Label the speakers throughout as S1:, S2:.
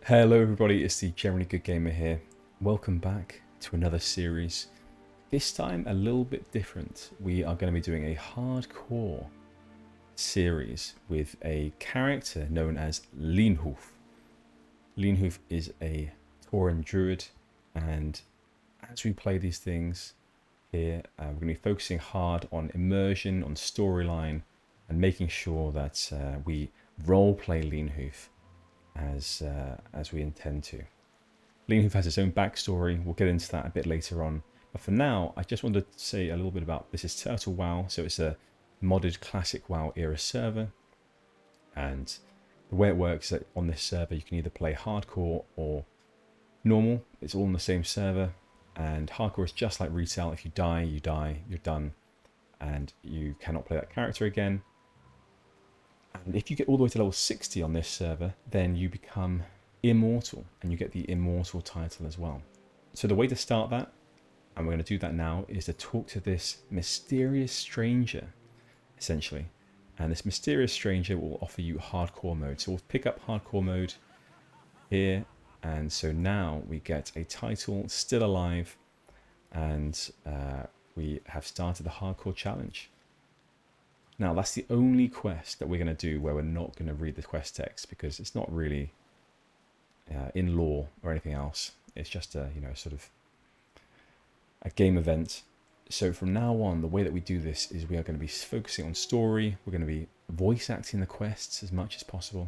S1: Hello everybody, it's the Generally Good Gamer here. Welcome back to another series. This time a little bit different. We are going to be doing a hardcore series with a character known as LeanHoof. LeanHoof is a Tauren Druid, and as we play these things here, we're going to be focusing hard on immersion, on storyline, and making sure that we roleplay LeanHoof as we intend to. LeanHoof has its own backstory. We'll get into that a bit later on. But for now, I just wanted to say a little bit about this is Turtle WoW, so it's a modded classic WoW era server. And the way it works is that on this server, you can either play hardcore or normal. It's all on the same server. And hardcore is just like retail. If you die, you die, you're done. And you cannot play that character again. And if you get all the way to level 60 on this server, then you become immortal, and you get the immortal title as well. So the way to start that, and we're going to do that now, is to talk to this mysterious stranger, essentially. And this mysterious stranger will offer you hardcore mode. So we'll pick up hardcore mode here. And so now we get a title, still alive, and we have started the hardcore challenge. Now, that's the only quest that we're going to do where we're not going to read the quest text, because it's not really in lore or anything else. It's just a, sort of a game event. So from now on, the way that we do this is we are going to be focusing on story. We're going to be voice acting the quests as much as possible.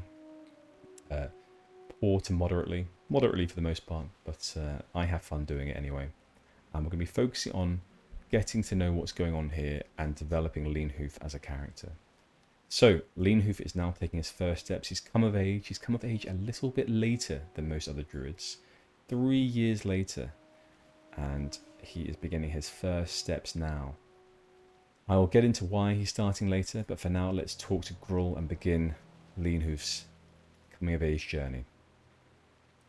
S1: Poor to moderately for the most part, but I have fun doing it anyway. And we're going to be focusing on getting to know what's going on here and developing LeanHoof as a character. So LeanHoof is now taking his first steps. He's come of age. He's come of age a little bit later than most other druids, 3 years later, and he is beginning his first steps now. I will get into why he's starting later, but for now let's talk to Gruul and begin LeanHoof's coming of age journey.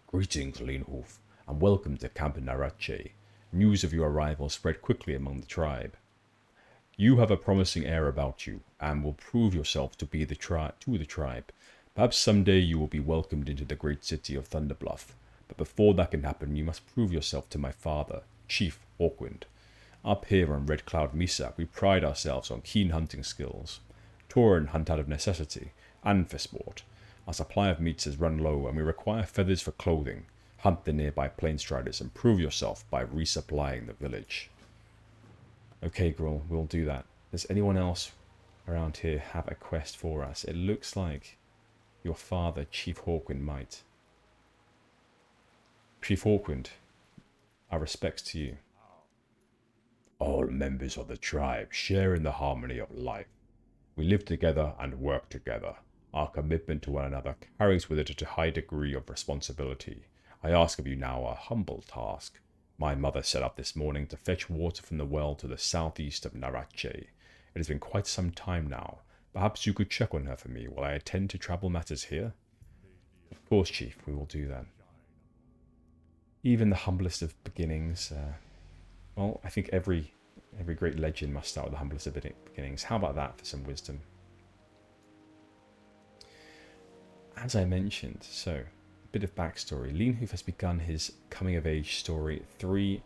S2: Greetings, LeanHoof, and welcome to Camp Narache. News of your arrival spread quickly among the tribe. You have a promising air about you, and will prove yourself to be the tribe. Perhaps someday you will be welcomed into the great city of Thunderbluff, but before that can happen, you must prove yourself to my father, Chief Hawkwind. Up here on Red Cloud Mesa, we pride ourselves on keen hunting skills. Tauren hunt out of necessity, and for sport. Our supply of meats has run low, and we require feathers for clothing. Hunt the nearby plainstriders and prove yourself by resupplying the village.
S1: Okay, Gruul, we'll do that. Does anyone else around here have a quest for us? It looks like your father, Chief Hawkwind, might. Chief Hawkwind, our respects to you.
S2: All members of the tribe share in the harmony of life. We live together and work together. Our commitment to one another carries with it a high degree of responsibility. I ask of you now a humble task. My mother set out this morning to fetch water from the well to the southeast of Narache. It has been quite some time now. Perhaps you could check on her for me while I attend to travel matters here?
S1: Of course, Chief, we will do that. Even the humblest of beginnings, well, I think every great legend must start with the humblest of beginnings. How about that for some wisdom? As I mentioned, so bit of backstory. LeanHoof has begun his coming of age story 3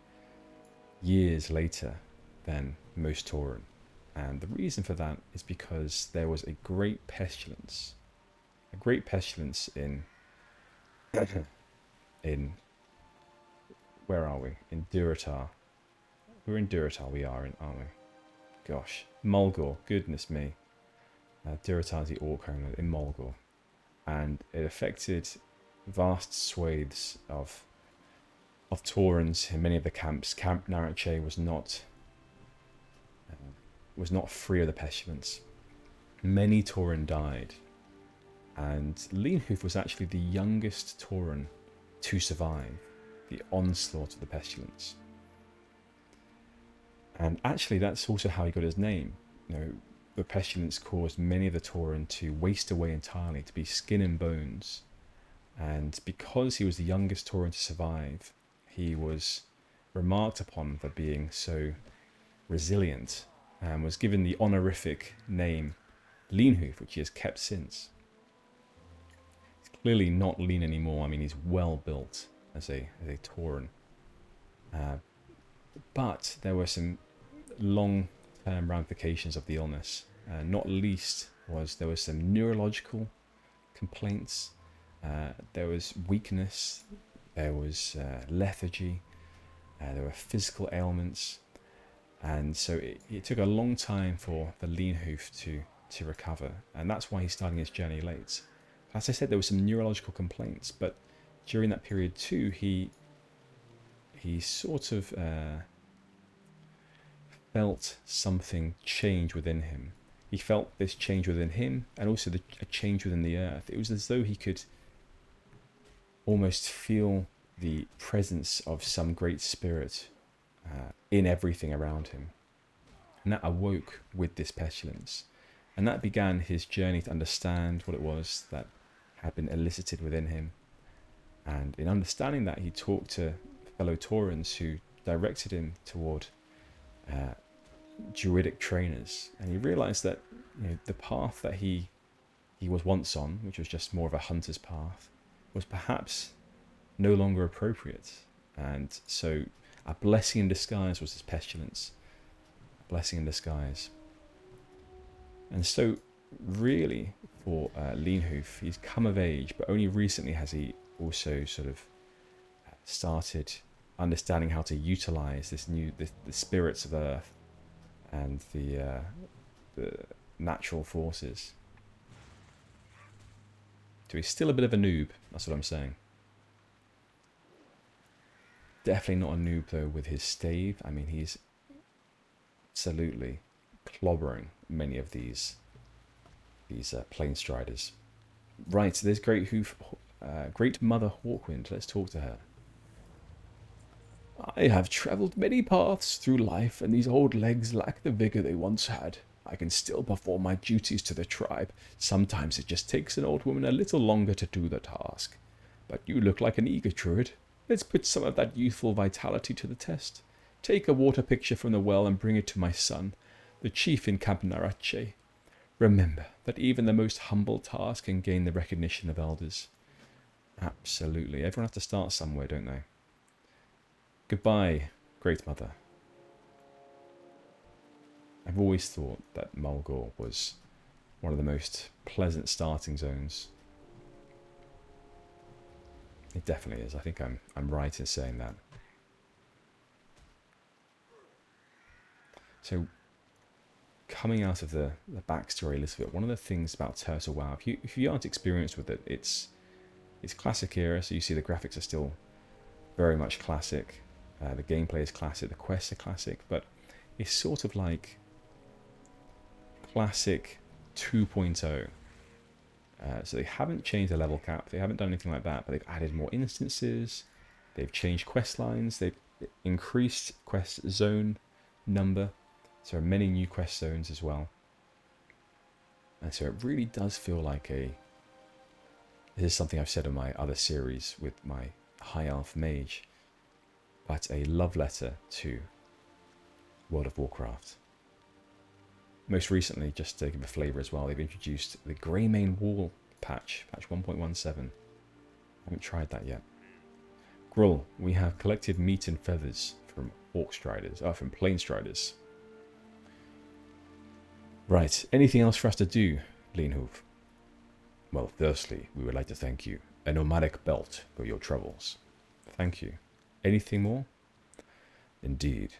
S1: years later than most Tauren. And the reason for that is because there was a great pestilence. A great pestilence in in where are we? In Durotar. We're in Durotar, aren't we? Gosh. Mulgore, goodness me. Durotar's the orc homeland in Mulgore. And it affected vast swathes of Taurens in many of the camps. Camp Narache was not free of the pestilence. Many Tauren died, and LeanHoof was actually the youngest Tauren to survive the onslaught of the pestilence. And actually, that's also how he got his name. The pestilence caused many of the Tauren to waste away entirely, to be skin and bones. And because he was the youngest Tauren to survive, he was remarked upon for being so resilient and was given the honorific name LeanHoof, which he has kept since. clearly not lean anymore. I mean, he's well built as a Tauren. But there were some long-term ramifications of the illness. Not least was there was some neurological complaints. There was weakness. There was lethargy. There were physical ailments. And so it took a long time for the LeanHoof to recover. And that's why he's starting his journey late. As I said, there were some neurological complaints. But during that period too, he sort of felt something change within him. He felt this change within him and also a change within the earth. It was as though he could almost feel the presence of some great spirit in everything around him. And that awoke with this pestilence. And that began his journey to understand what it was that had been elicited within him. And in understanding that, he talked to fellow Taurens who directed him toward druidic trainers, and he realized that the path that he was once on, which was just more of a hunter's path, was perhaps no longer appropriate. And so a blessing in disguise was this pestilence, a blessing in disguise. And so really for LeanHoof, he's come of age, but only recently has he also sort of started understanding how to utilize the spirits of Earth and the natural forces. So he's still a bit of a noob, that's what I'm saying. Definitely not a noob though with his stave. I mean, he's absolutely clobbering many of these plane striders. Right, so there's Great Mother Hawkwind. Let's talk to her. I have travelled many paths through life, and these old legs lack the vigour they once had. I can still perform my duties to the tribe. Sometimes it just takes an old woman a little longer to do the task. But you look like an eager druid. Let's put some of that youthful vitality to the test. Take a water picture from the well and bring it to my son, the chief in Camp Narache. Remember that even the most humble task can gain the recognition of elders. Absolutely. Everyone has to start somewhere, don't they? Goodbye, Great Mother. I've always thought that Mulgore was one of the most pleasant starting zones. It definitely is. I think I'm right in saying that. So, coming out of the backstory a little bit, one of the things about Turtle WoW, if you aren't experienced with it, it's Classic Era, so you see the graphics are still very much classic. The gameplay is classic, the quests are classic, but it's sort of like Classic 2.0. So they haven't changed the level cap, they haven't done anything like that, but they've added more instances, they've changed quest lines, they've increased quest zone number, so there are many new quest zones as well. And so it really does feel like this is something I've said in my other series with my High Elf Mage, but a love letter to World of Warcraft. Most recently, just to give a flavour as well, they've introduced the Greymane Wall patch 1.17. I haven't tried that yet. Grull, we have collected meat and feathers from from plane striders. Right, anything else for us to do, LeanHoof? Well, firstly, we would like to thank you, a nomadic belt for your troubles. Thank you. Anything more? Indeed.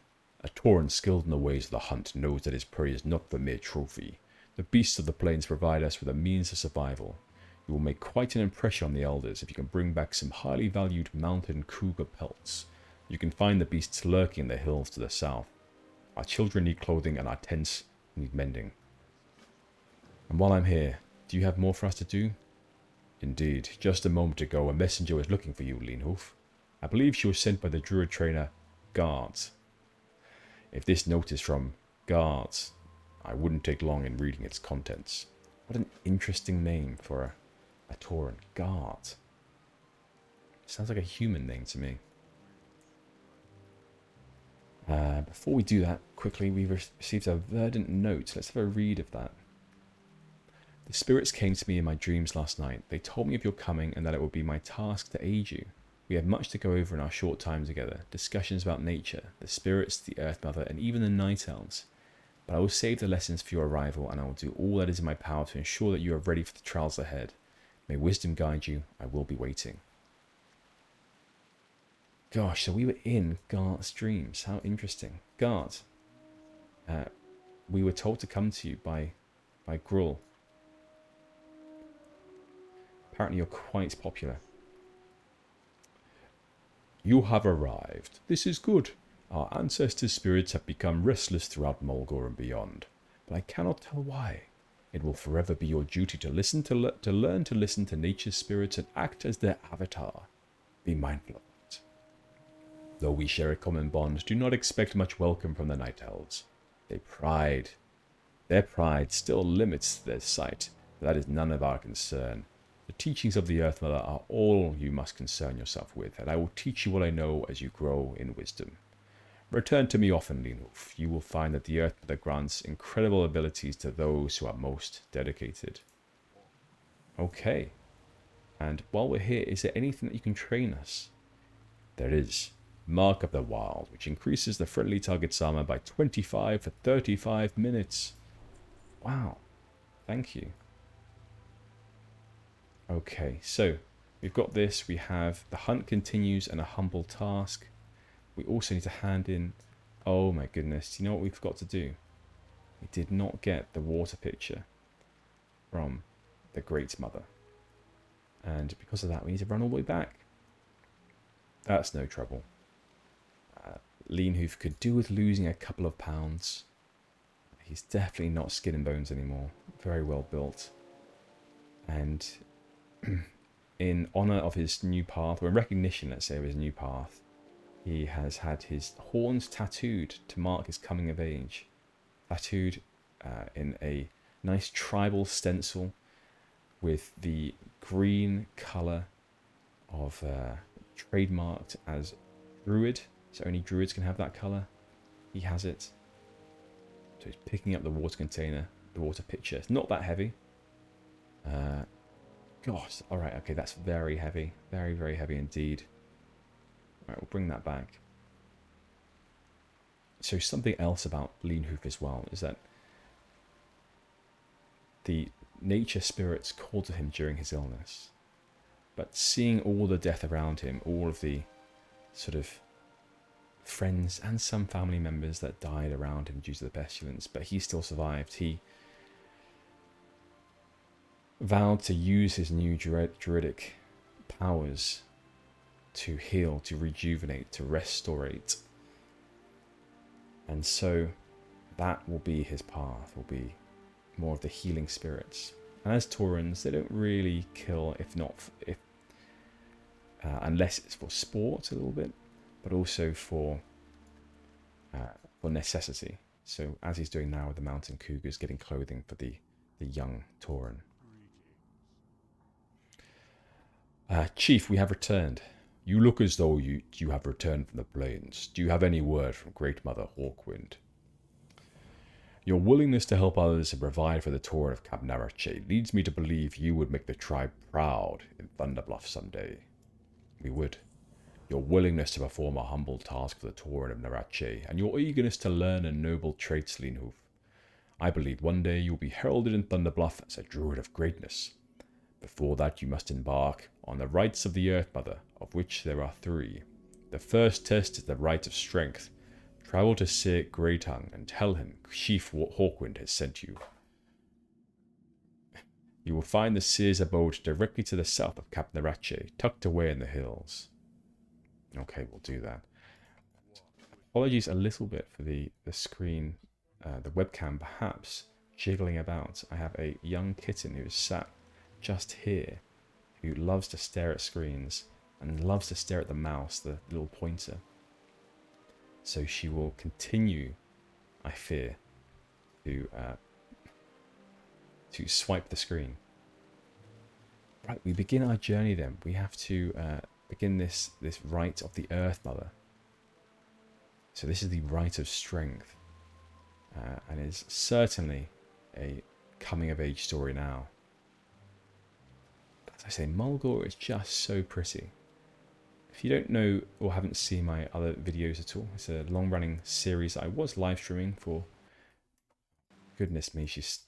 S1: A Tauren skilled in the ways of the hunt knows that his prey is not the mere trophy. The beasts of the plains provide us with a means of survival. You will make quite an impression on the elders if you can bring back some highly valued mountain cougar pelts. You can find the beasts lurking in the hills to the south. Our children need clothing and our tents need mending. And while I'm here, do you have more for us to do? Indeed. Just a moment ago, a messenger was looking for you, LeanHoof. I believe she was sent by the druid trainer, Guards. If this note is from Guards, I wouldn't take long in reading its contents. What an interesting name for a Tauren. Guard. Sounds like a human name to me. Before we do that, quickly, we've received a verdant note. Let's have a read of that. The spirits came to me in my dreams last night. They told me of your coming and that it would be my task to aid you. We have much to go over in our short time together. Discussions about nature, the spirits, the Earth Mother, and even the Night Elves. But I will save the lessons for your arrival, and I will do all that is in my power to ensure that you are ready for the trials ahead. May wisdom guide you. I will be waiting. Gosh, so we were in Gart's dreams. How interesting. Gart, we were told to come to you by Gruul. Apparently you're quite popular.
S2: You have arrived. This is good. Our ancestors' spirits have become restless throughout Mulgore and beyond, but I cannot tell why. It will forever be your duty to learn to listen to nature's spirits and act as their avatar. Be mindful of it. Though we share a common bond, do not expect much welcome from the Night Elves. Their pride still limits their sight, but that is none of our concern. The teachings of the Earth Mother are all you must concern yourself with, and I will teach you what I know as you grow in wisdom. Return to me often, LeanHoof. You will find that the Earth Mother grants incredible abilities to those who are most dedicated. Okay. And while we're here, is there anything that you can train us? There is. Mark of the Wild, which increases the friendly target's armor by 25 for 35 minutes.
S1: Wow. Thank you. Okay, so we've got this. We have the hunt continues and a humble task. We also need to hand in... Oh my goodness, do you know what we forgot to do? We did not get the water pitcher from the Great Mother. And because of that, we need to run all the way back. That's no trouble. LeanHoof could do with losing a couple of pounds. He's definitely not skin and bones anymore. Very well built. And in honour of his new path, or in recognition, let's say, of his new path, he has had his horns tattooed to mark his coming of age. Tattooed in a nice tribal stencil with the green colour of trademarked as Druid. So only Druids can have that colour. He has it. So he's picking up the water container, the water pitcher. It's not that heavy. Gosh, alright, okay, that's very heavy. Very, very heavy indeed. Alright, we'll bring that back. So something else about LeanHoof as well is that the nature spirits called to him during his illness. But seeing all the death around him, all of the sort of friends and some family members that died around him due to the pestilence, but he still survived. He vowed to use his new druidic powers to heal, to rejuvenate, to restorate. And so that will be his path, will be more of the healing spirits. And as Taurens, they don't really kill unless it's for sport a little bit, but also for necessity. So as he's doing now with the mountain cougars, getting clothing for the young Tauren. Chief, we have returned.
S2: You look as though you have returned from the plains. Do you have any word from Great Mother Hawkwind? Your willingness to help others and provide for the Tauren of Cap Narache leads me to believe you would make the tribe proud in Thunderbluff someday.
S1: We would.
S2: Your willingness to perform a humble task for the Tauren of Narache, and your eagerness to learn a noble traits, LeanHoof. I believe one day you will be heralded in Thunderbluff as a druid of greatness. Before that, you must embark on the rites of the Earth Mother, of which there are 3. The first test is the rite of strength. Travel to Sir Greytongue and tell him Chief Hawkwind has sent you. You will find the Seer's abode directly to the south of Cap Narache, tucked away in the hills.
S1: Okay, we'll do that. Apologies a little bit for the screen, the webcam perhaps jiggling about. I have a young kitten who is sat just here, who loves to stare at screens and loves to stare at the mouse, the little pointer. So she will continue, I fear, to swipe the screen. Right, we begin our journey then. We have to begin this rite of the Earth Mother. So this is the rite of strength, and is certainly a coming of age story now. as I say, Mulgore is just so pretty. If you don't know or haven't seen my other videos at all, it's a long-running series that I was live streaming for. Goodness me, she's...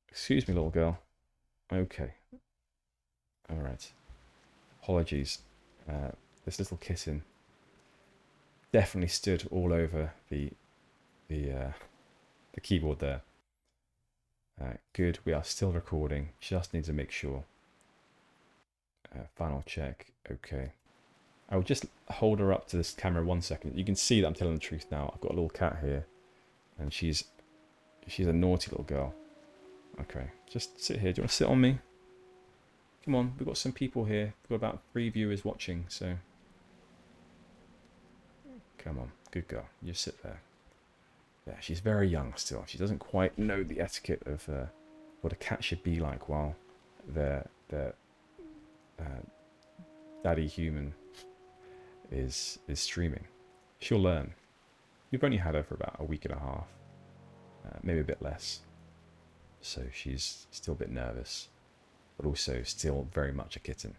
S1: Excuse me, little girl. Okay. Alright. Apologies. This little kitten definitely stood all over the keyboard there. Good, we are still recording. Just need to make sure. Final check. Okay. I will just hold her up to this camera 1 second. You can see that I'm telling the truth now. I've got a little cat here, and she's a naughty little girl. Okay, just sit here. Do you want to sit on me? Come on, we've got some people here. We've got about 3 viewers watching, so... Come on, good girl. You sit there. Yeah, she's very young still. She doesn't quite know the etiquette of what a cat should be like while their daddy human is streaming. She'll learn. We've only had her for about a week and a half, maybe a bit less. So she's still a bit nervous, but also still very much a kitten.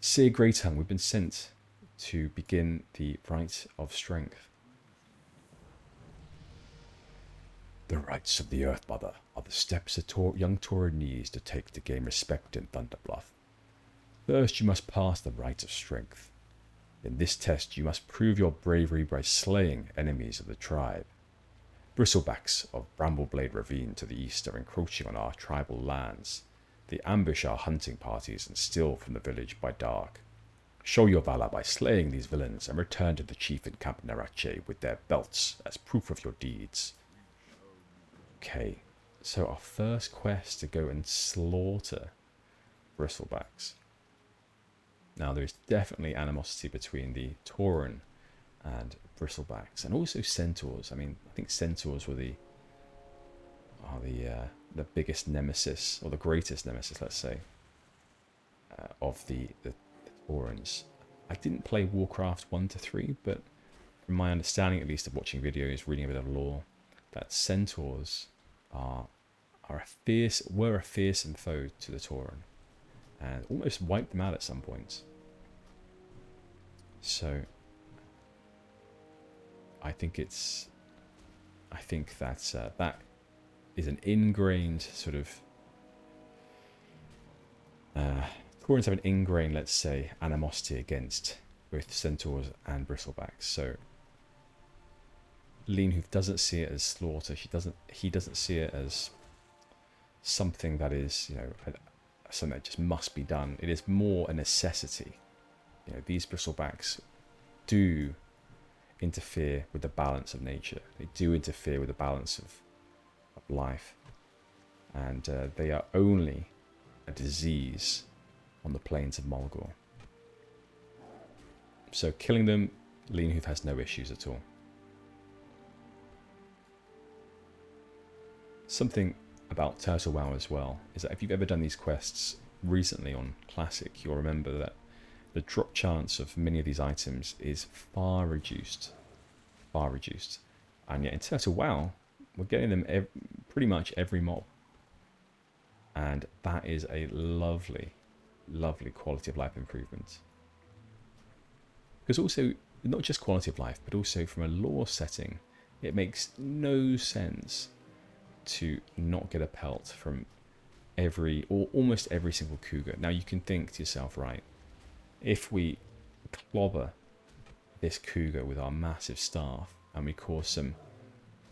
S1: Seer Greytongue, we've been sent to begin the Rite of Strength.
S2: The rites of the Earth Mother are the steps a young Tauren needs to take to gain respect in Thunderbluff. First, you must pass the Rite of Strength. In this test, you must prove your bravery by slaying enemies of the tribe. Bristlebacks of Brambleblade Ravine to the east are encroaching on our tribal lands. They ambush our hunting parties and steal from the village by dark. Show your valor by slaying these villains and return to the chief in Camp Narache with their belts as proof of your deeds.
S1: Okay, so our first quest to go and slaughter Bristlebacks. Now there is definitely animosity between the Tauren and Bristlebacks, and also Centaurs. I mean, I think Centaurs were the biggest nemesis, or the greatest nemesis, let's say, of the Taurens. I didn't play Warcraft 1 to 3, but from my understanding, at least of watching videos, reading a bit of lore, that Centaurs were a fearsome foe to the Tauren, and almost wiped them out at some point. So I think that that is an ingrained sort of Taurens have an ingrained, let's say, animosity against both Centaurs and Bristlebacks. So LeanHoof doesn't see it as slaughter. He doesn't see it as something that is, something that just must be done. It is more a necessity. These Bristlebacks do interfere with the balance of nature. They do interfere with the balance of life, and they are only a disease on the plains of Mulgore. So killing them, LeanHoof has no issues at all. Something about Turtle WoW as well is that if you've ever done these quests recently on Classic, you'll remember that the drop chance of many of these items is far reduced. And yet in Turtle WoW, we're getting them pretty much every mob. And that is a lovely, lovely quality of life improvement. Because also, not just quality of life, but also from a lore setting, it makes no sense to not get a pelt from every, or almost every single cougar. Now you can think to yourself, right, if we clobber this cougar with our massive staff and we cause some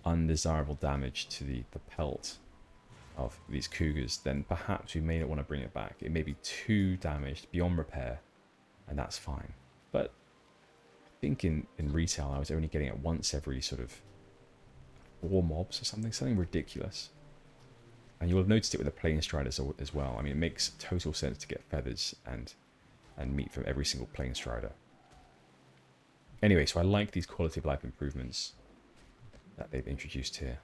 S1: undesirable damage to the pelt of these cougars, then perhaps we may not want to bring it back. It may be too damaged beyond repair, and that's fine. But I think in retail I was only getting it once every sort of 4 mobs or something ridiculous. And you'll have noticed it with the Plain Striders as well. I mean, it makes total sense to get feathers and meat from every single Plain Strider. Anyway, so I like these quality of life improvements that they've introduced here.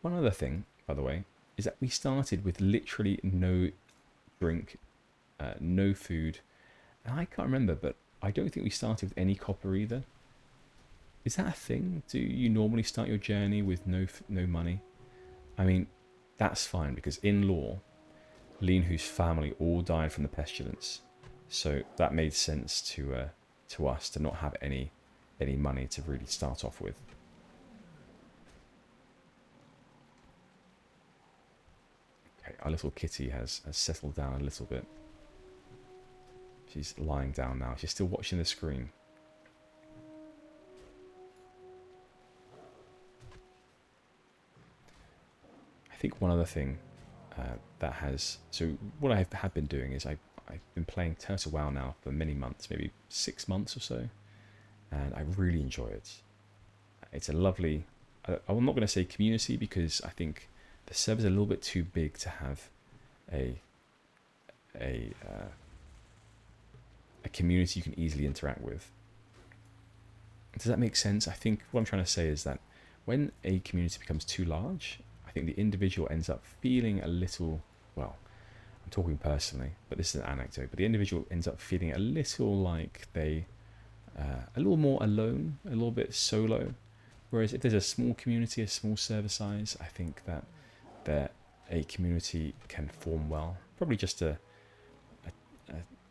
S1: One other thing, by the way, is that we started with literally no drink, no food, and I can't remember, but I don't think we started with any copper either. Is that a thing? Do you normally start your journey with no money? I mean, that's fine, because in lore, LeanHoof's family all died from the pestilence, so that made sense to us to not have any money to really start off with. Okay, our little kitty has settled down a little bit. She's lying down now. She's still watching the screen. I think one other thing that has... So what I have been doing is I've been playing Turtle WoW now for many months, maybe 6 months or so, and I really enjoy it. It's a lovely... I'm not going to say community, because I think the server's a little bit too big to have a community you can easily interact with. Does that make sense? I think what I'm trying to say is that when a community becomes too large, I think the individual ends up feeling a little, well, I'm talking personally, but this is an anecdote, but the individual ends up feeling a little like they, a little more alone, a little bit solo. Whereas if there's a small community, a small server size, I think that a community can form well. Probably just a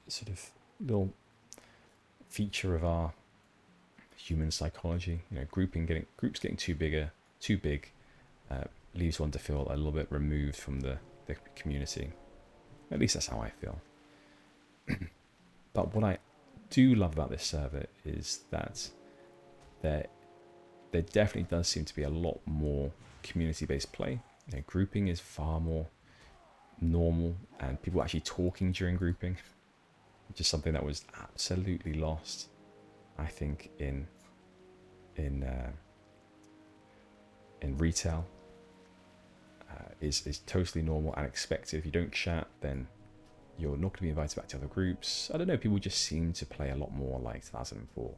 S1: sort of little feature of our human psychology. You know, groups getting too big leaves one to feel a little bit removed from the community. At least that's how I feel. But what I do love about this server is that there definitely does seem to be a lot more community-based play. You know, grouping is far more normal, and people actually talking during grouping, which is something that was absolutely lost, I think, in retail. Is totally normal and expected. If you don't chat, then you're not going to be invited back to other groups. I don't know, people just seem to play a lot more like 2004.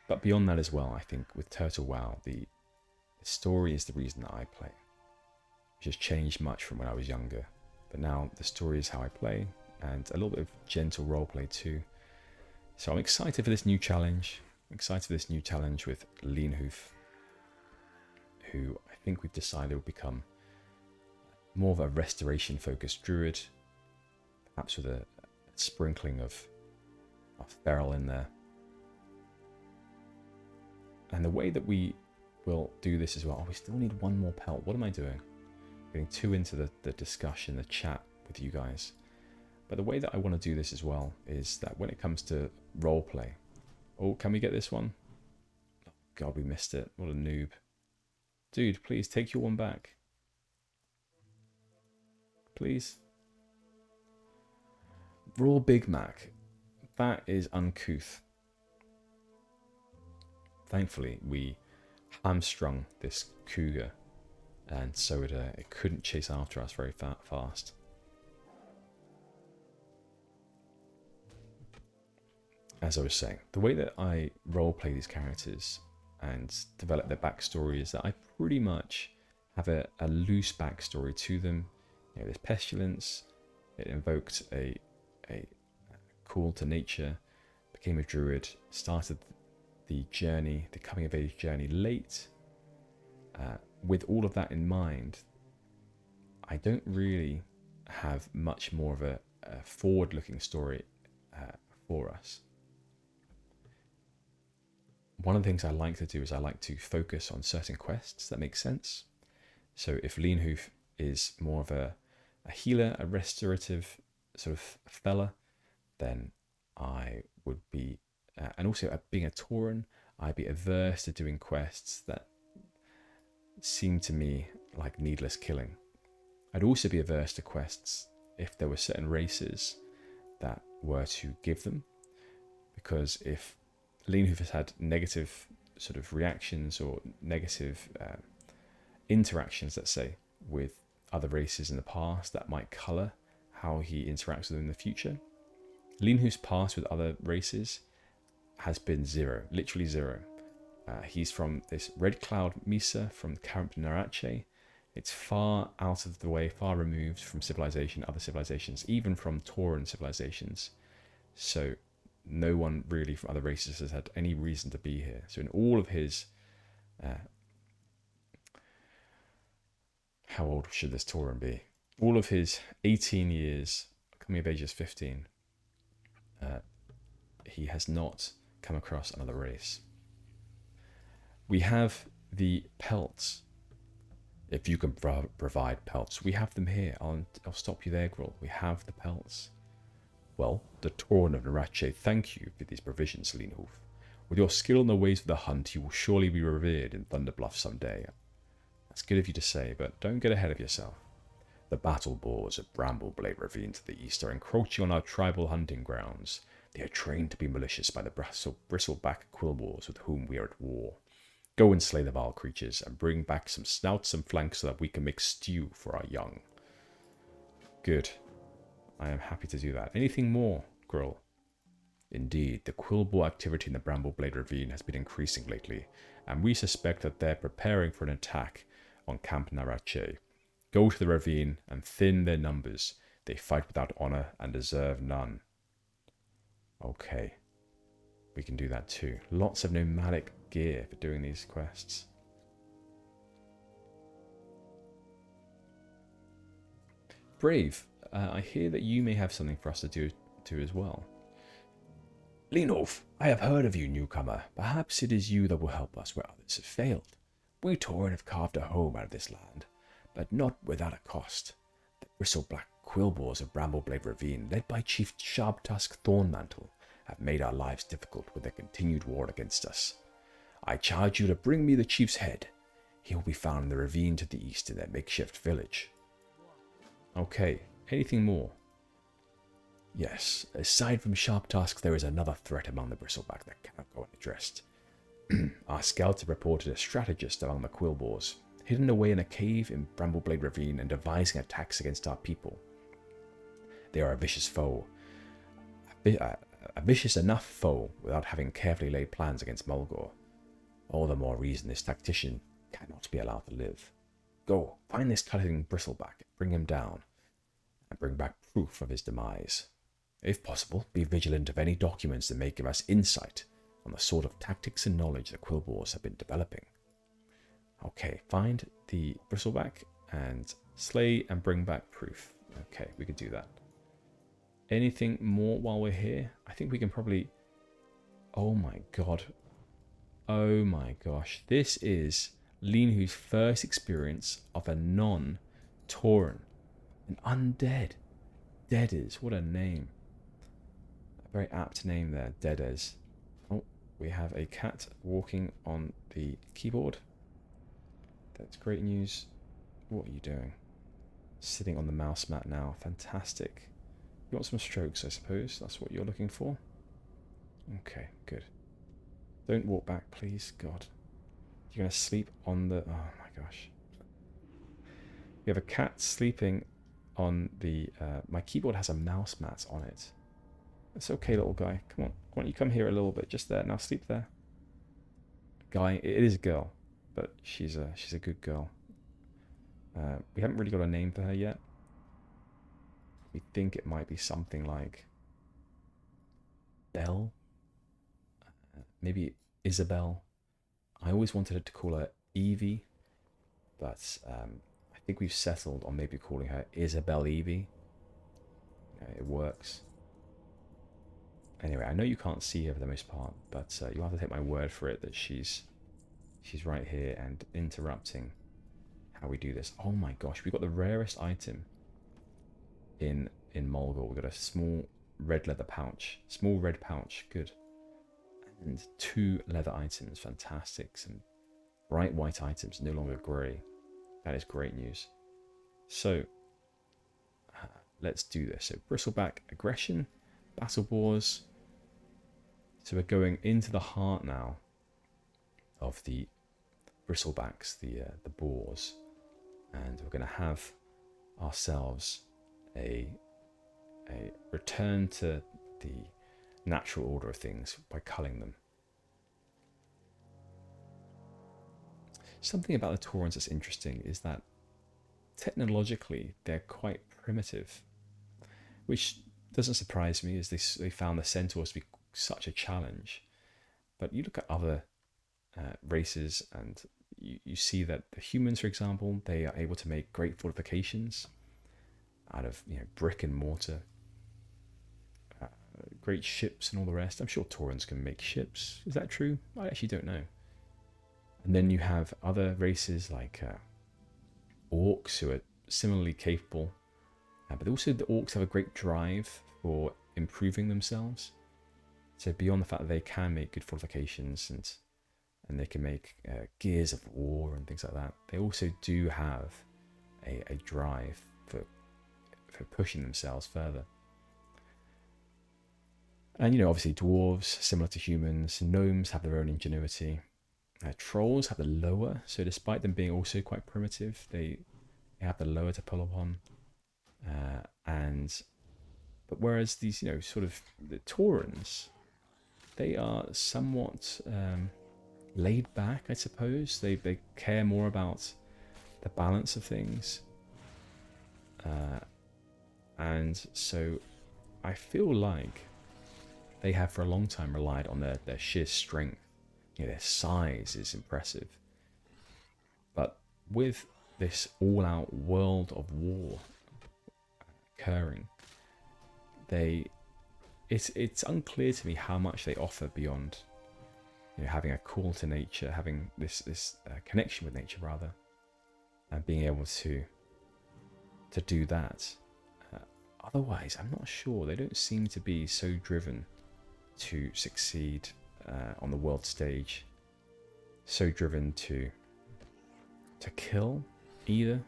S1: But beyond that as well, I think with Turtle WoW, the story is the reason that I play, which has changed much from when I was younger. But now the story is how I play, and a little bit of gentle roleplay too. So I'm excited for this new challenge. I'm excited for this new challenge with LeanHoof, who I think we've decided will become more of a restoration-focused druid, perhaps with a sprinkling of feral in there. And the way that we will do this as well, we still need one more pelt. What am I doing? Getting too into the discussion, the chat with you guys. But the way that I want to do this as well is that when it comes to roleplay, oh, can we get this one? Oh, God, we missed it. What a noob. Dude, please take your one back. Please. Raw Big Mac. That is uncouth. Thankfully, we hamstrung this cougar, and so it couldn't chase after us very fast. As I was saying, the way that I roleplay these characters and develop their backstory is that I pretty much have a loose backstory to them. You know, there's pestilence. It invoked a call to nature, became a druid, started the journey, the coming of age journey late. With all of that in mind, I don't really have much more of a forward-looking story for us. One of the things I like to do is I like to focus on certain quests that make sense. So if LeanHoof is more of a healer, a restorative sort of fella, then I would be, and also being a Tauren, I'd be averse to doing quests that seem to me like needless killing. I'd also be averse to quests if there were certain races that were to give them, because if LeanHoof has had negative sort of reactions or negative interactions, let's say, with other races in the past, that might colour how he interacts with them in the future. LeanHoof's past with other races has been zero, literally zero. He's from this Red Cloud Mesa from Camp Narache. It's far out of the way, far removed from civilization, other civilizations, even from Tauren civilizations. So no one really from other races has had any reason to be here. So in all of his How old should this Tauren be? All of his 18 years, coming of age is 15, he has not come across another race. We have the pelts. If you can provide pelts, we have them here. I'll stop you there, Gruul. We have the pelts. Well, the Tauren of Narache, thank you for these provisions, LeanHoof. With your skill in the ways of the hunt, you will surely be revered in Thunderbluff someday. That's good of you to say, but don't get ahead of yourself. The battle boars of Brambleblade Ravine to the east are encroaching on our tribal hunting grounds. They are trained to be malicious by the bristleback quillboars with whom we are at war. Go and slay the vile creatures and bring back some snouts and flanks so that we can make stew for our young. Good. I am happy to do that. Anything more, Gruul? Indeed, the quillboar activity in the Brambleblade Ravine has been increasing lately, and we suspect that they're preparing for an attack on Camp Narache. Go to the ravine and thin their numbers. They fight without honor and deserve none. Okay. We can do that too. Lots of nomadic gear for doing these quests. Brave, I hear that you may have something for us to do as well.
S2: LeanHoof, I have heard of you, newcomer. Perhaps it is you that will help us where others have failed. We Tauren have carved a home out of this land, but not without a cost. The bristleback quillboars of Brambleblade Ravine, led by Chief Sharptusk Thornmantle, have made our lives difficult with their continued war against us. I charge you to bring me the chief's head. He will be found in the ravine to the east in their makeshift village.
S1: Okay, anything more?
S2: Yes, aside from Sharptusk, there is another threat among the bristleback that cannot go unaddressed. Our scouts have reported a strategist among the quillboars, hidden away in a cave in Brambleblade Ravine and devising attacks against our people. They are a vicious foe. A vicious enough foe without having carefully laid plans against Mulgore. All the more reason this tactician cannot be allowed to live. Go, find this cutting bristleback, bring him down, and bring back proof of his demise. If possible, be vigilant of any documents that may give us insight on the sort of tactics and knowledge the quillboars have been developing.
S1: Okay, find the bristleback and slay and bring back proof. Okay, we could do that. Anything more while we're here? I think we can probably... Oh my god. Oh my gosh. This is LeanHoof's first experience of a non-Tauren. An undead. Deaders. What a name. A very apt name there. Deaders. Oh, we have a cat walking on the keyboard. That's great news. What are you doing? Sitting on the mouse mat now. Fantastic. You want some strokes, I suppose. That's what you're looking for. Okay, good. Don't walk back, please. God. You're going to sleep on the... Oh my gosh. We have a cat sleeping on the... my keyboard has a mouse mat on it. It's okay, little guy. Come on. Why don't you come here a little bit? Just there. Now sleep there. Guy. It is a girl, but she's a good girl. We haven't really got a name for her yet. We think it might be something like Belle, maybe Isabel. I always wanted to call her Evie, but I think we've settled on maybe calling her Isabel Evie. It works. Anyway, I know you can't see her for the most part, but you'll have to take my word for it that she's right here and interrupting how we do this. Oh my gosh, we got the rarest item in Mulgore. We got a small red leather pouch. Small red pouch, good. And 2 leather items, fantastic. Some bright white items, no longer grey. That is great news. So, let's do this. So, bristleback aggression, battle boars. So we're going into the heart now of the bristlebacks, the boars, and we're going to have ourselves a return to the natural order of things by culling them. Something about the Taurens that's interesting is that technologically they're quite primitive, which doesn't surprise me, as they found the centaurs to be such a challenge. But you look at other races, and you see that the humans, for example, they are able to make great fortifications out of brick and mortar, great ships and all the rest. I'm sure Taurens can make ships. Is that true? I actually don't know. And then you have other races like orcs who are similarly capable, but also the orcs have a great drive for improving themselves. So beyond the fact that they can make good fortifications and they can make gears of war and things like that, they also do have a drive for pushing themselves further. And obviously dwarves, similar to humans, gnomes have their own ingenuity. Trolls have the lower, so despite them being also quite primitive, they have the lower to pull upon. But whereas these, sort of the Taurens, they are somewhat laid back, I suppose. They care more about the balance of things. And so I feel like they have for a long time relied on their sheer strength. Their size is impressive. But with this all-out world of war occurring, it's unclear to me how much they offer beyond having a call to nature, having this connection with nature rather, and being able to do that. Otherwise, I'm not sure. They don't seem to be so driven to succeed on the world stage, so driven to kill either.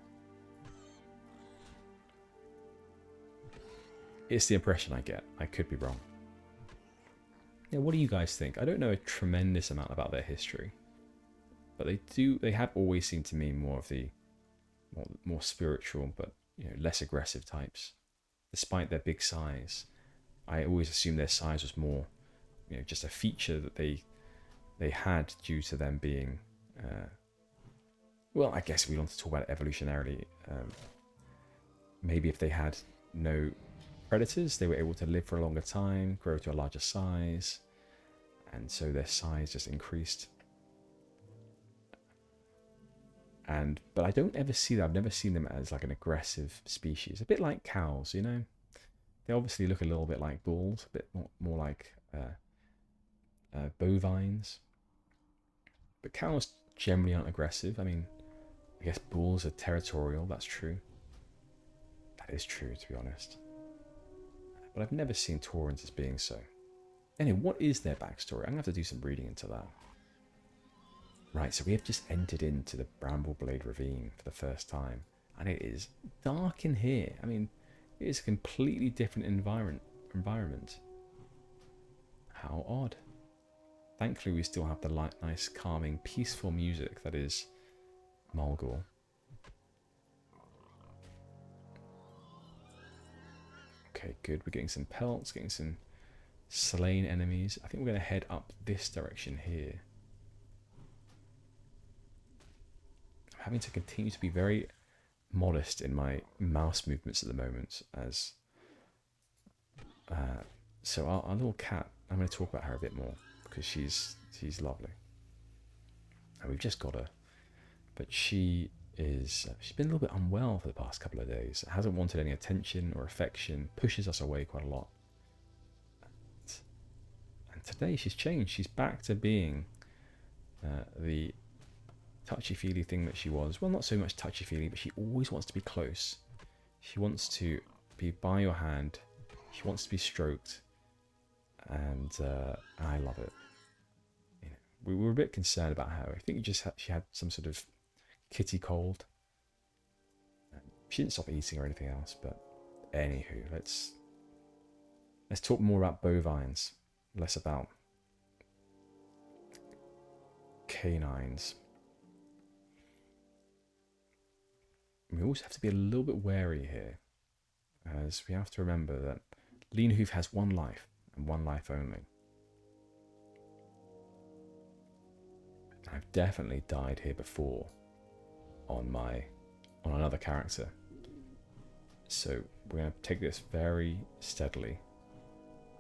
S1: It's the impression I get. I could be wrong. Yeah, what do you guys think? I don't know a tremendous amount about their history, but they have always seemed to me more of the more spiritual, but less aggressive types. Despite their big size, I always assumed their size was more just a feature that they had due to them being well, I guess we want to talk about it evolutionarily. Maybe if they had no predators, they were able to live for a longer time, grow to a larger size, and so their size just increased. But I don't ever see that. I've never seen them as like an aggressive species. A bit like cows, They obviously look a little bit like bulls, a bit more like bovines. But cows generally aren't aggressive. I mean, I guess bulls are territorial, that's true. That is true, to be honest. But I've never seen Taurens as being so. Anyway, what is their backstory? I'm going to have to do some reading into that. Right, so we have just entered into the Brambleblade Ravine for the first time. And it is dark in here. I mean, it is a completely different environment. How odd. Thankfully, we still have the nice, calming, peaceful music that is Mulgore. Okay, good. We're getting some pelts, getting some slain enemies. I think we're going to head up this direction here. I'm having to continue to be very modest in my mouse movements at the moment, as so our little cat, I'm going to talk about her a bit more because she's lovely and we've just got her, but she's been a little bit unwell for the past couple of days. Hasn't wanted any attention or affection, pushes us away quite a lot, and today she's changed. She's back to being the touchy-feely thing that she was. Well, not so much touchy-feely, but she always wants to be close. She wants to be by your hand. She wants to be stroked, and I love it. We were a bit concerned about her. I think she had some sort of kitty cold. She didn't stop eating or anything else, but anywho, let's talk more about bovines, less about canines. We also have to be a little bit wary here, as we have to remember that LeanHoof has one life, and one life only. I've definitely died here before on another character. So we're going to take this very steadily.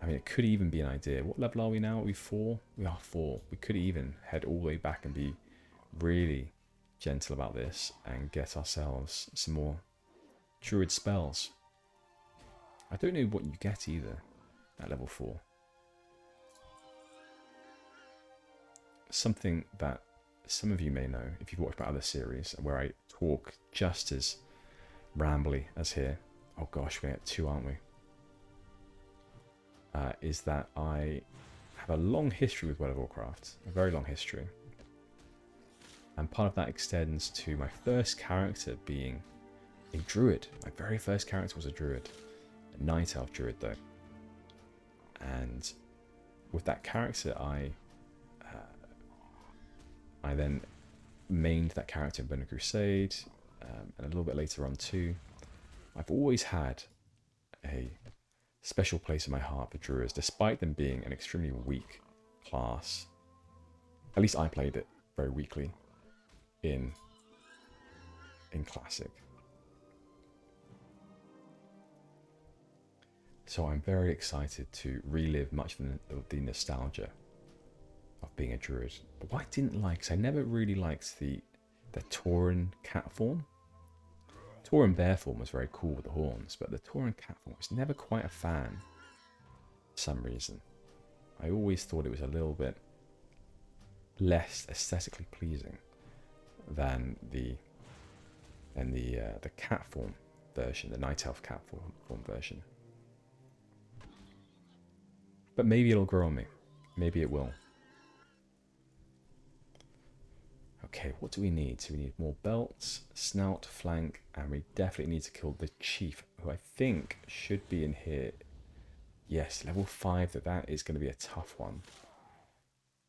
S1: I mean, it could even be an idea. What level are we now? Are we 4? We are 4. We could even head all the way back and be really gentle about this and get ourselves some more druid spells. I don't know what you get either at level 4. Something that some of you may know if you've watched my other series where I talk just as rambly as here. Oh gosh, we're at 2, aren't we? Is that I have a long history with World of Warcraft, a very long history. And part of that extends to my first character being a druid. My very first character was a druid, a night elf druid though. And with that character, I then mained that character in Burning Crusade, and a little bit later on too. I've always had a special place in my heart for druids, despite them being an extremely weak class. At least I played it very weakly in Classic. So I'm very excited to relive much of the nostalgia of being a druid. But what I didn't like is I never really liked the Tauren cat form. Tauren bear form was very cool with the horns, but the Tauren cat form was never quite a fan for some reason. I always thought it was a little bit less aesthetically pleasing than the cat form version, the night elf cat form version. But maybe it'll grow on me. Maybe it will. Okay, what do we need? So we need more belts, snout, flank, and we definitely need to kill the chief, who I think should be in here. Yes, level 5, that is going to be a tough one.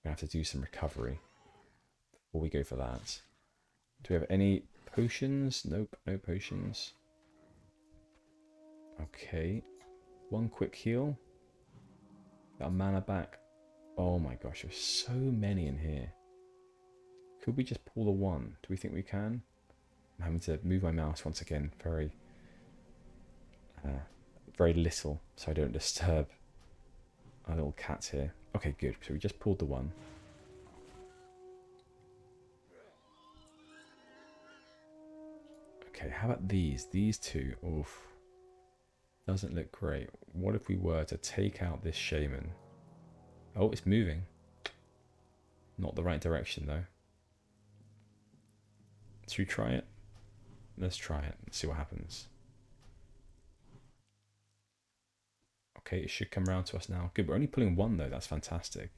S1: We're going to have to do some recovery before we go for that. Do we have any potions? Nope, no potions. Okay, one quick heal. Got a mana back. Oh my gosh, there's so many in here. Could we just pull the one? Do we think we can? I'm having to move my mouse once again very little so I don't disturb our little cats here. Okay, good. So we just pulled the one. Okay, how about these? These two. Oof. Doesn't look great. What if we were to take out this shaman? Oh, it's moving. Not the right direction though. Should we try it? Let's try it and see what happens. Okay, it should come around to us now. Good, we're only pulling one though, that's fantastic.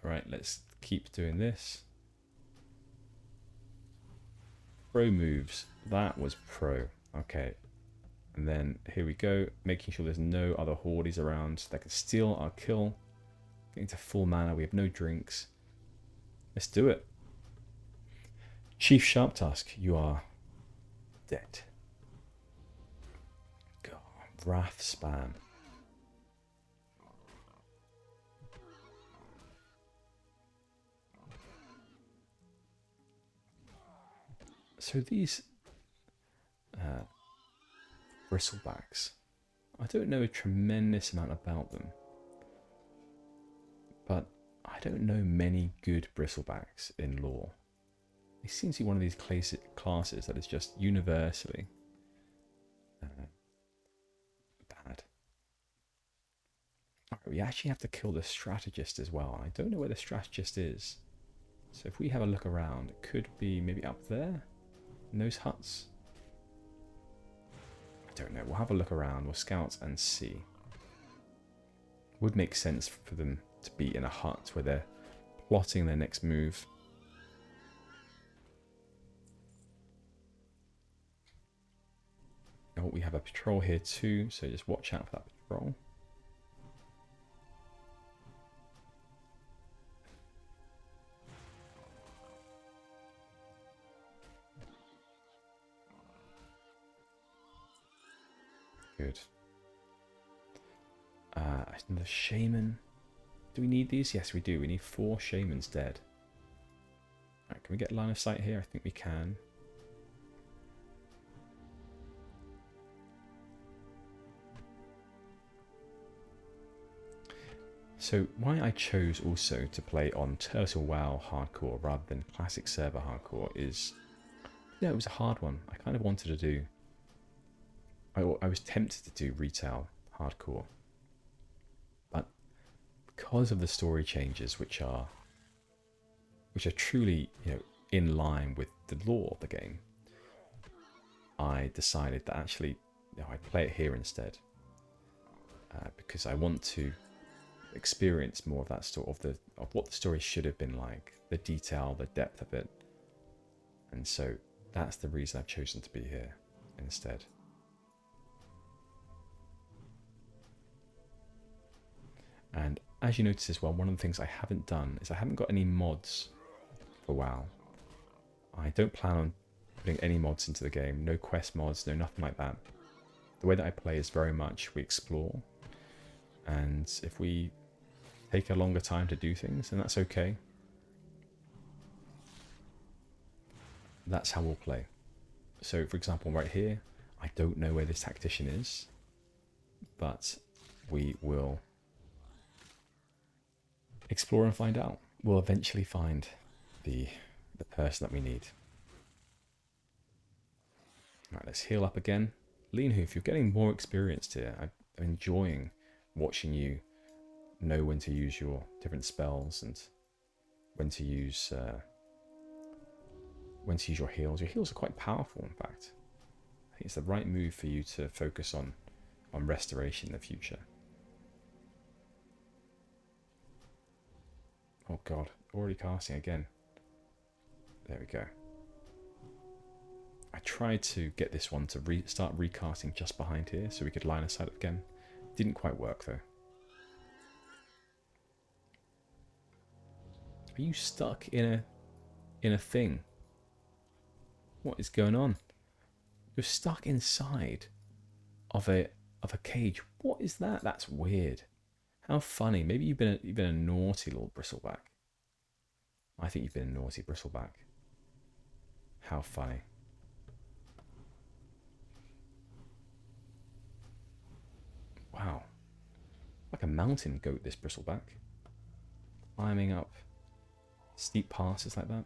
S1: Alright, let's keep doing this. Pro moves. That was pro. Okay. And then here we go, making sure there's no other hordes around that can steal our kill. Getting to full mana, we have no drinks. Let's do it. Chief Sharptusk, you are dead. God, Wrath spam. So these bristlebacks, I don't know a tremendous amount about them, but I don't know many good bristlebacks in lore. It seems to be one of these classes that is just universally bad. Alright, we actually have to kill the strategist as well. I don't know where the strategist is. So if we have a look around, it could be maybe up there in those huts. I don't know. We'll have a look around. We'll scout and see. Would make sense for them to be in a hut where they're plotting their next move. Oh, we have a patrol here too, so just watch out for that patrol. Good. The shaman. Do we need these? Yes, we do. We need 4 shamans dead. Alright, can we get line of sight here? I think we can. So why I chose also to play on Turtle WoW hardcore rather than classic server hardcore is, yeah, it was a hard one. I kind of wanted to do, I was tempted to do retail hardcore, but because of the story changes, which are truly, in line with the lore of the game, I decided that actually, I'd play it here instead, because I want to experience more of that story, of what the story should have been like, the detail, the depth of it, and so that's the reason I've chosen to be here instead. And as you notice as well, one of the things I haven't done is I haven't got any mods for WoW. I don't plan on putting any mods into the game, no quest mods, no nothing like that. The way that I play is very much we explore, and if we take a longer time to do things, then that's okay. That's how we'll play. So for example, right here, I don't know where this tactician is, but we will explore and find out. We'll eventually find the person that we need. Right, let's heal up again. LeanHoof, you're getting more experienced here. I'm enjoying watching you know when to use your different spells and when to use your heals. Your heals are quite powerful, in fact. I think it's the right move for you to focus on restoration in the future. Oh god, already casting again. There we go. I tried to get this one to start recasting just behind here so we could line of sight it again. Didn't quite work though. Are you stuck in a thing? What is going on? You're stuck inside of a cage. What is that? That's weird. How funny. Maybe you've been a naughty little bristleback. I think you've been a naughty bristleback. How funny. Wow. Like a mountain goat, this bristleback. Climbing up steep passes like that.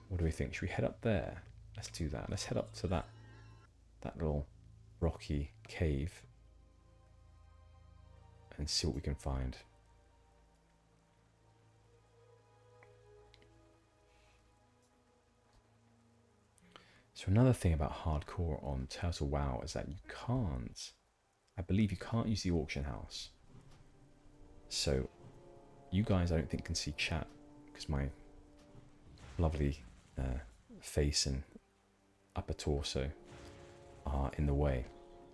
S1: What do we think? Should we head up there? Let's do that. Let's head up to that little rocky cave and see what we can find. So another thing about hardcore on Turtle WoW is that you can't, I believe you can't use the auction house. So you guys I don't think can see chat because my lovely face and upper torso are in the way.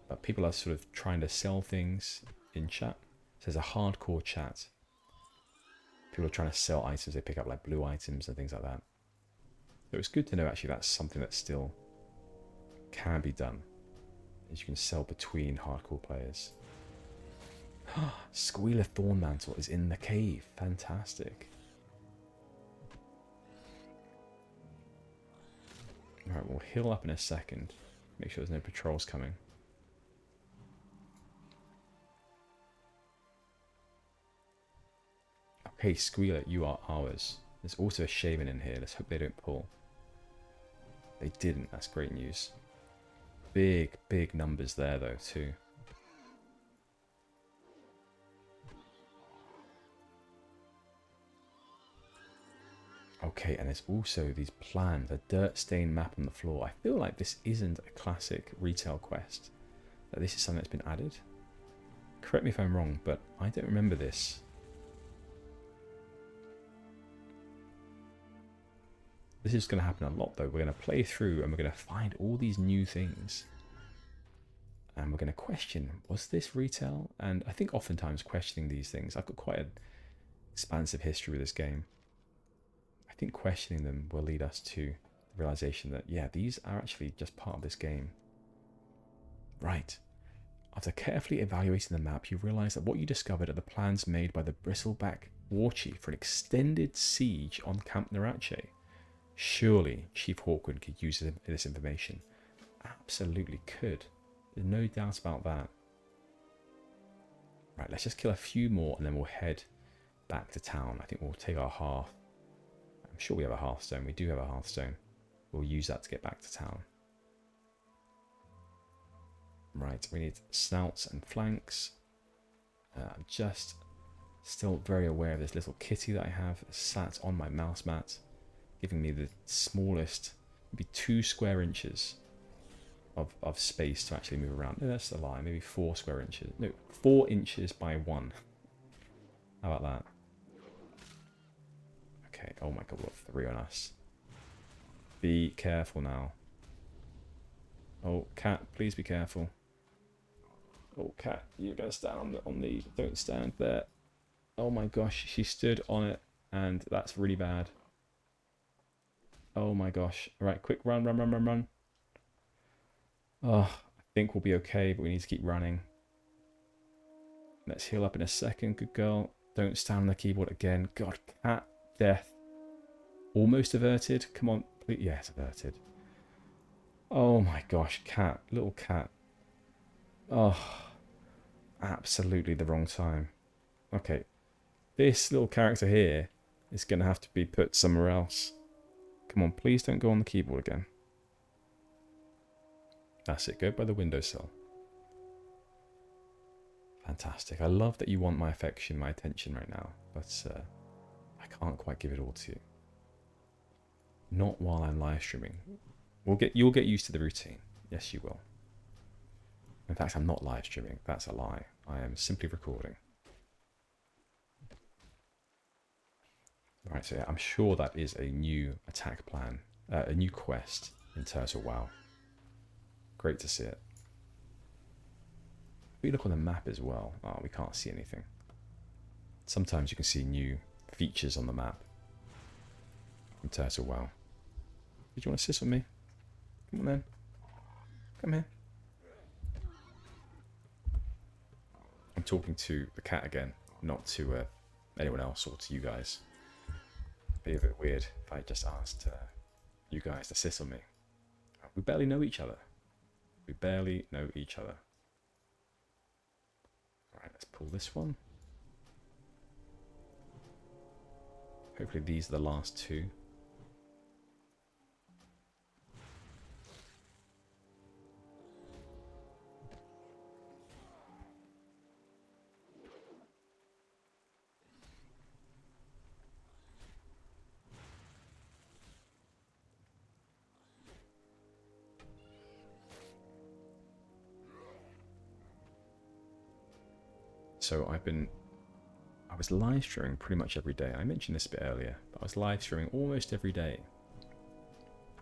S1: But people are sort of trying to sell things in chat. So there's a hardcore chat. People are trying to sell items they pick up, like blue items and things like that. So it's good to know actually that's something that still can be done. As you can sell between hardcore players. Squealer Thornmantle is in the cave. Fantastic. Alright, we'll heal up in a second. Make sure there's no patrols coming. Okay, Squealer, you are ours. There's also a shaman in here. Let's hope they don't pull. They didn't. That's great news. Big, big numbers there, though, too. Okay, and there's also these plans, a dirt-stained map on the floor. I feel like this isn't a classic retail quest. That this is something that's been added. Correct me if I'm wrong, but I don't remember this. This is going to happen a lot though. We're going to play through and we're going to find all these new things. And we're going to question, was this retail? And I think oftentimes questioning these things, I've got quite an expansive history with this game. I think questioning them will lead us to the realization that, yeah, these are actually just part of this game. Right. After carefully evaluating the map, you realize that what you discovered are the plans made by the Bristleback Warchief for an extended siege on Camp Narache. Surely Chief Hawkwood could use this information. Absolutely could. There's no doubt about that. Right, let's just kill a few more and then we'll head back to town. I think we'll take our hearth. I'm sure we have a hearthstone. We do have a hearthstone. We'll use that to get back to town. Right, we need snouts and flanks. I'm just still very aware of this little kitty that I have sat on my mouse mat, giving me the smallest, maybe 2 square inches of space to actually move around. No, that's a lie. Maybe 4 square inches. No, 4 inches by 1. How about that? Okay. Oh my god, we've got 3 on us. Be careful now. Oh, cat, please be careful. Oh, cat, you're gonna stand on the. Don't stand there. Oh my gosh, she stood on it, and that's really bad. Oh my gosh. All right, quick run, run, run, run, run. Oh, I think we'll be okay, but we need to keep running. Let's heal up in a second. Good girl. Don't stand on the keyboard again. God, cat death. Almost averted. Come on, please. Yes, averted. Oh my gosh, cat. Little cat. Oh, absolutely the wrong time. Okay. This little character here is going to have to be put somewhere else. Come on, please don't go on the keyboard again. That's it. Go by the windowsill. Fantastic. I love that you want my affection, my attention right now, but I can't quite give it all to you. Not while I'm live streaming. You'll get used to the routine. Yes, you will. In fact, I'm not live streaming. That's a lie. I am simply recording. Right, so yeah, I'm sure that is a new attack plan, a new quest in Turtle WoW. Great to see it. If we look on the map as well, oh, we can't see anything. Sometimes you can see new features on the map in Turtle WoW. Did you want to sit with me? Come on then. Come here. I'm talking to the cat again, not to anyone else or to you guys. It'd be a bit weird if I just asked you guys to sit on me. We barely know each other. We barely know each other. Alright, let's pull this one. Hopefully these are the last 2. So I was live streaming pretty much every day. I mentioned this a bit earlier, but I was live streaming almost every day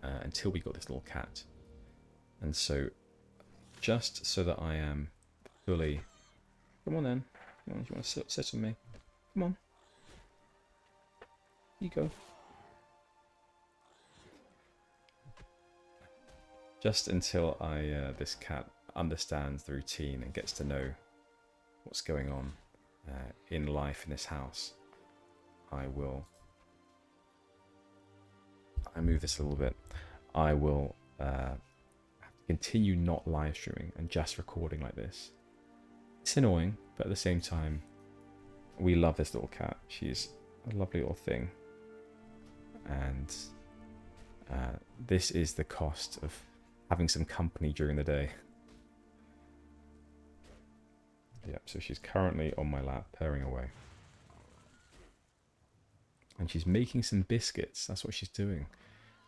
S1: until we got this little cat. And so, just so that I am fully... Come on then. Come on, do you want to sit with me? Come on. You go. Just until this cat understands the routine and gets to know what's going on in life in this house, I move this a little bit. I will have to continue not live streaming and just recording like this. It's annoying, but at the same time, we love this little cat. She's a lovely little thing. And this is the cost of having some company during the day. Yep, so she's currently on my lap, purring away. And she's making some biscuits. That's what she's doing.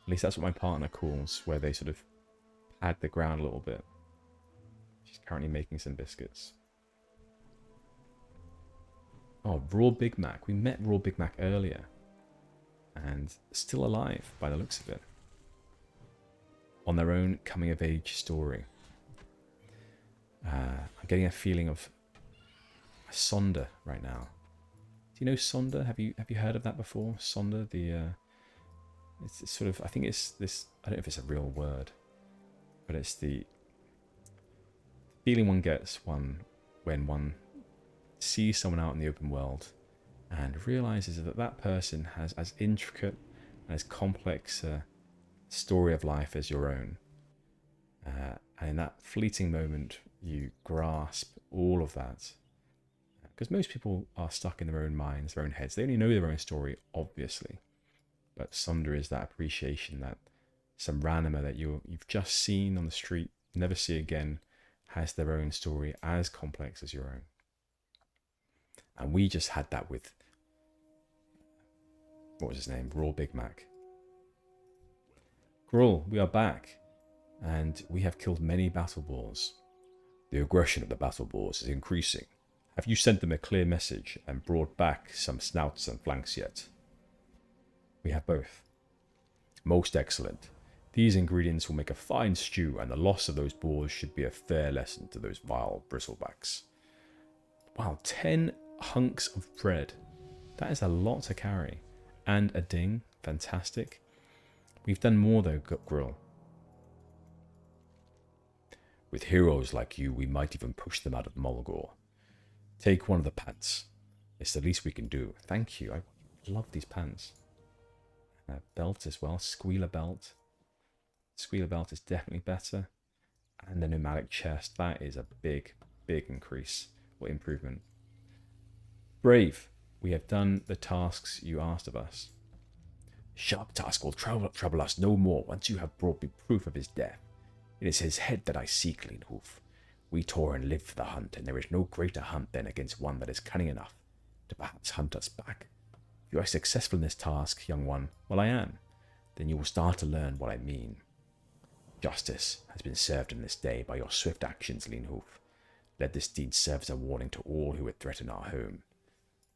S1: At least that's what my partner calls, where they sort of pad the ground a little bit. She's currently making some biscuits. Oh, Raw Big Mac. We met Raw Big Mac earlier. And still alive, by the looks of it. On their own coming-of-age story. I'm getting a feeling of Sonder right now. Do you know Sonder? Have you heard of that before? Sonder, it's sort of, I think it's this, I don't know if it's a real word, but it's the feeling one gets when one sees someone out in the open world and realizes that that person has as intricate and as complex a story of life as your own. And in that fleeting moment, you grasp all of that. Because most people are stuck in their own minds, their own heads. They only know their own story, obviously. But Sunder is that appreciation that some randomer that you've just seen on the street, never see again, has their own story as complex as your own. And we just had that with, what was his name? Raw Big Mac. Gruul, we are back. And we have killed many battle boars. The aggression of the battle boars is increasing. Have you sent them a clear message and brought back some snouts and flanks yet? We have both. Most excellent. These ingredients will make a fine stew, and the loss of those boars should be a fair lesson to those vile bristlebacks. Wow, 10 hunks of bread. That is a lot to carry. And a ding. Fantastic. We've done more though, Gruul. With heroes like you, we might even push them out of Mulgore. Take one of the pants. It's the least we can do. Thank you. I love these pants. Belt as well. Squealer belt. Squealer belt is definitely better. And the nomadic chest. That is a big, big increase or improvement. Brave. We have done the tasks you asked of us. Sharp task will trouble us no more once you have brought me proof of his death. It is his head that I seek, LeanHoof. We Tauren live for the hunt, and there is no greater hunt than against one that is cunning enough to perhaps hunt us back. If you are successful in this task, young one, well, I am, then you will start to learn what I mean. Justice has been served in this day by your swift actions, LeanHoof. Let this deed serve as a warning to all who would threaten our home.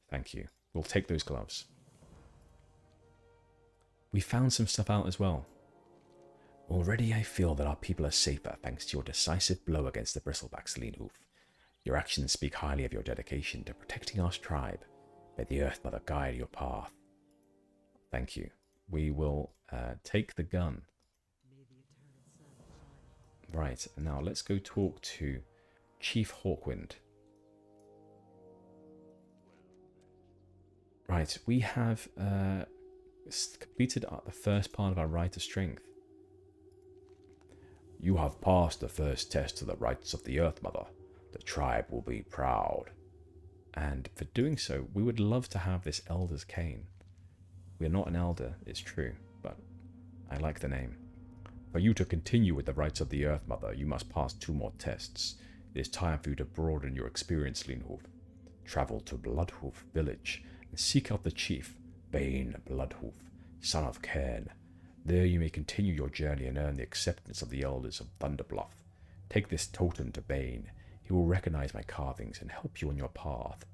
S1: Thank you. We'll take those gloves. We found some stuff out as well. Already I feel that our people are safer thanks to your decisive blow against the bristlebacks, LeanHoof. Your actions speak highly of your dedication to protecting our tribe. May the Earth Mother guide your path. Thank you. We will take the gun. Right, and now let's go talk to Chief Hawkwind. Right, we have completed the first part of our Rite of Strength. You have passed the first test of the rites of the Earth Mother. The tribe will be proud. And for doing so, we would love to have this Elder's Cane. We are not an elder, it's true, but I like the name. For you to continue with the rites of the Earth Mother, you must pass 2 more tests. It is time for you to broaden your experience, LeanHoof. Travel to Bloodhoof village and seek out the chief, Bane Bloodhoof, son of Cairn. There you may continue your journey and earn the acceptance of the elders of Thunderbluff. Take this totem to Bane. He will recognize my carvings and help you on your path.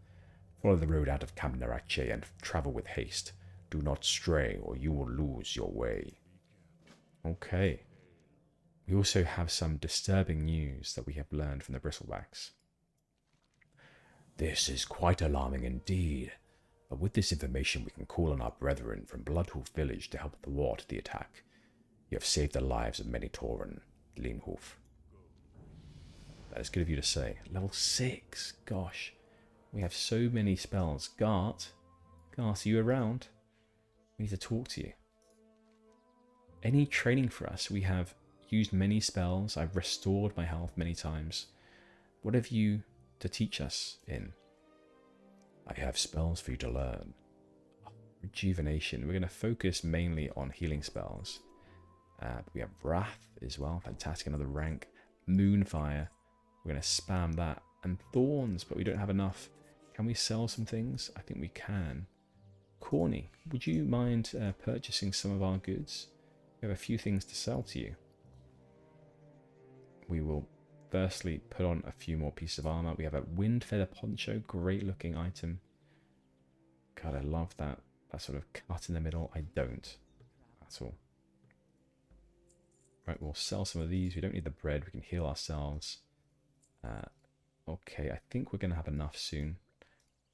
S1: Follow the road out of Camp Narache and travel with haste. Do not stray or you will lose your way. Okay. We also have some disturbing news that we have learned from the Bristlebacks. This is quite alarming indeed. But with this information we can call on our brethren from Bloodhoof village to help thwart the attack. You have saved the lives of many Tauren, LeanHoof. That is good of you to say. Level 6, gosh. We have so many spells. Gart, are you around? We need to talk to you. Any training for us? We have used many spells. I've restored my health many times. What have you to teach us in? I have spells for you to learn. Rejuvenation. We're going to focus mainly on healing spells. We have Wrath as well. Fantastic. Another rank. Moonfire. We're going to spam that. And Thorns, but we don't have enough. Can we sell some things? I think we can. Corny, would you mind purchasing some of our goods? We have a few things to sell to you. We will firstly put on a few more pieces of armor. We have a wind feather poncho, great looking item. God, I love that sort of cut in the middle. I don't at all. Right, we'll sell some of these. We don't need the bread. We can heal ourselves. Okay, I think we're going to have enough soon.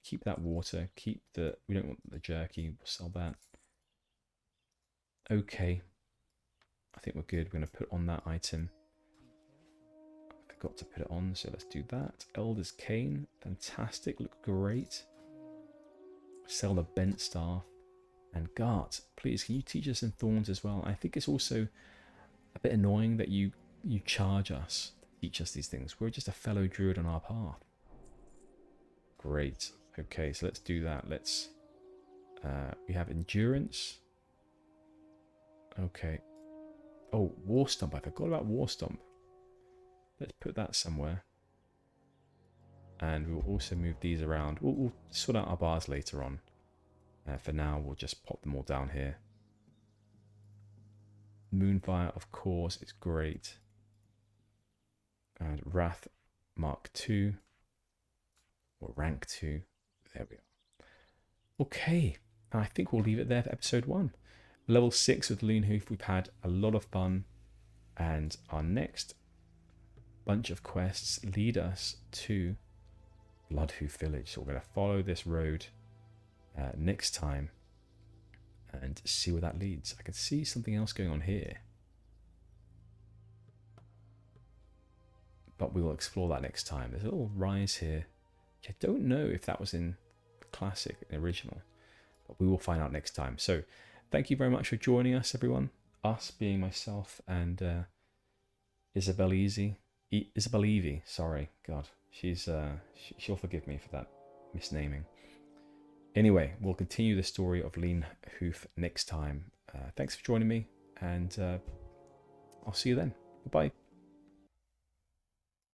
S1: Keep that water. Keep the... We don't want the jerky. We'll sell that. Okay. I think we're good. We're going to put on that item. I forgot to put it on, so let's do that. Elder's Cane. Fantastic. Look great. Sell the bent staff. And Gart, please, can you teach us in Thorns as well? I think it's also a bit annoying that you charge us to teach us these things. We're just a fellow druid on our path. Great. Okay, so let's do that. Let's... we have endurance. Okay. Oh, War Stomp. I forgot about War Stomp. Let's put that somewhere. And we'll also move these around. We'll sort out our bars later on. For now, we'll just pop them all down here. Moonfire, of course, is great. And Wrath Mark 2. Or Rank 2. There we are. Okay. I think we'll leave it there for episode 1. Level 6 with LeanHoof. We've had a lot of fun. And our next bunch of quests lead us to Bloodhoof Village. So we're going to follow this road next time and see where that leads. I can see something else going on here, but we will explore that next time. There's a little rise here. I don't know if that was in the classic and original, but we will find out next time. So thank you very much for joining us, everyone. Us being myself and Isabelle Evie. Sorry, God, she'll forgive me for that misnaming. Anyway, we'll continue the story of LeanHoof next time. Thanks for joining me, and I'll see you then. Bye-bye.